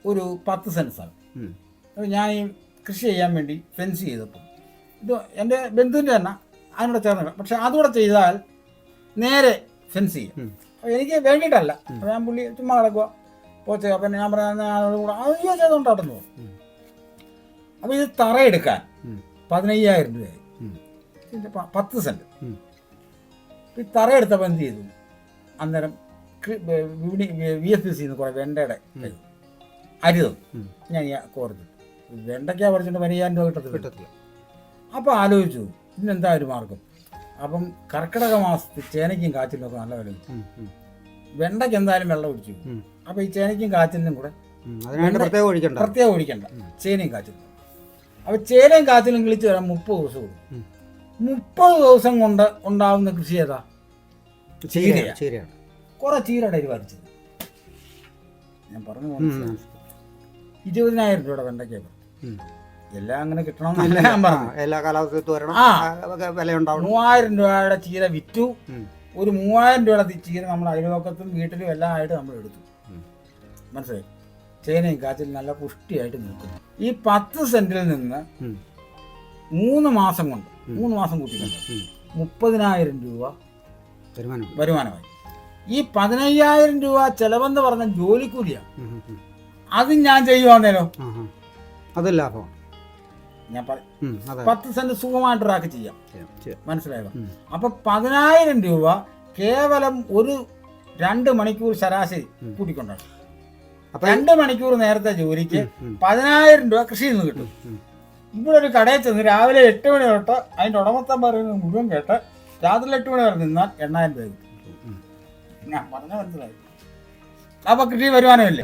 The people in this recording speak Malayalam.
ഒരു 10 സെൻറ്റ് സ്ഥലം. അപ്പോൾ ഞാൻ ഈ കൃഷി ചെയ്യാൻ വേണ്ടി ഫെൻസ് ചെയ്തപ്പോൾ ഇത് എൻ്റെ ബന്ധുവിൻ്റെ തന്നെ അതിനോട് ചേർന്നില്ല. പക്ഷെ അതുകൂടെ ചെയ്താൽ നേരെ ഫെൻസ് ചെയ്യും. അപ്പോൾ എനിക്ക് വേണ്ടിയിട്ടല്ല. അപ്പോൾ ഞാൻ പുള്ളി ചുമ്മാ കിടക്കുക പോച്ച. അപ്പം ഞാൻ പറഞ്ഞ കൂടെ അയ്യോ ചെയ്തുകൊണ്ടാട്ടെന്ന് പോകും. അപ്പോൾ ഇത് തറയെടുക്കാൻ 15,000 രൂപയായി. 10 സെൻറ്റ്. ഈ തറയെടുത്തപ്പോൾ എന്ത് ചെയ്തു? അന്നേരം VFPC കുറേ വെണ്ടയുടെ അരി തന്നു. ഞാൻ കോർത്ത് വെണ്ടയ്ക്ക പറിച്ചിട്ട് 15,000 രൂപ കിട്ടത്തില്ല. അപ്പോൾ ആലോചിച്ചു ഇതിനെന്താ ഒരു മാർഗം. അപ്പം കർക്കിടക മാസത്തിൽ ചേനയ്ക്കും കാച്ചിലിനൊക്കെ നല്ല വില കിട്ടും. വെണ്ടയ്ക്ക് എന്തായാലും വെള്ളം ഒഴിച്ചു. അപ്പോൾ ഈ ചേനയ്ക്കും കാച്ചിലിനും കൂടെ പ്രത്യേകം ഒഴിക്കണ്ട, ചേനയും കാച്ചിലും. അപ്പോൾ ചേനയും കാച്ചിലും കിളിച്ച് വരാൻ 30 ദിവസം കൊടുക്കും. 30 ദിവസം കൊണ്ട് ഉണ്ടാവുന്ന കൃഷി ഏതാ? ചീരയാണ്. കുറെ ചീരയുടെ അരി വരച്ചത് ഞാൻ പറഞ്ഞു. 20,000 രൂപയുടെ വെണ്ടയ്ക്ക. എല്ലാം അങ്ങനെ കിട്ടണമെന്നല്ല ഞാൻ പറഞ്ഞു. എല്ലാ കാലാവസ്ഥയും 3,000 രൂപയുടെ ചീര വിറ്റു. ഒരു 3,000 രൂപയുടെ ചീര നമ്മൾ അയൽവക്കത്തും വീട്ടിലും എല്ലാം ആയിട്ട് നമ്മൾ എടുത്തു. മനസ്സിലായി? ചേനയും കാച്ചിലും നല്ല പുഷ്ടിയായിട്ട് നിൽക്കുന്നു. ഈ 10 സെന്റിൽ നിന്ന് 3 മാസം കൊണ്ട് 3 മാസം കൂട്ടിക്കൊണ്ട് 30,000 രൂപ വരുമാനമായി. ഈ 15,000 രൂപ ചെലവെന്ന് പറഞ്ഞ ജോലിക്കൂലിയാണ്. അത് ഞാൻ ചെയ്യുവാന്നേലോ അത് ലാഭമാണ്. ഞാൻ പറയും 10 സെന്റ് സുഖമായിട്ട് ഒരാൾക്ക് ചെയ്യാം. മനസ്സിലായോ? അപ്പൊ 10,000 രൂപ കേവലം ഒരു 2 മണിക്കൂർ ശരാശരി കൂട്ടിക്കൊണ്ടാണ്. 2 മണിക്കൂർ നേരത്തെ ജോലിക്ക് 10,000 രൂപ കൃഷിയിൽ നിന്ന് കിട്ടും. ഇവിടെ ഒരു കടയിൽ ചെന്ന് രാവിലെ 8 മണി തൊട്ട് അതിന്റെ ഉടമസ്ഥൻ പറയുന്നത് മുഴുവൻ കേട്ട് രാത്രി 8 മണി വരെ നിന്നാൽ 8,000 രൂപ കിട്ടും. ഞാൻ പറഞ്ഞ മനസ്സിലായി. അപ്പൊ കൃഷി വരുമാനമില്ലേ?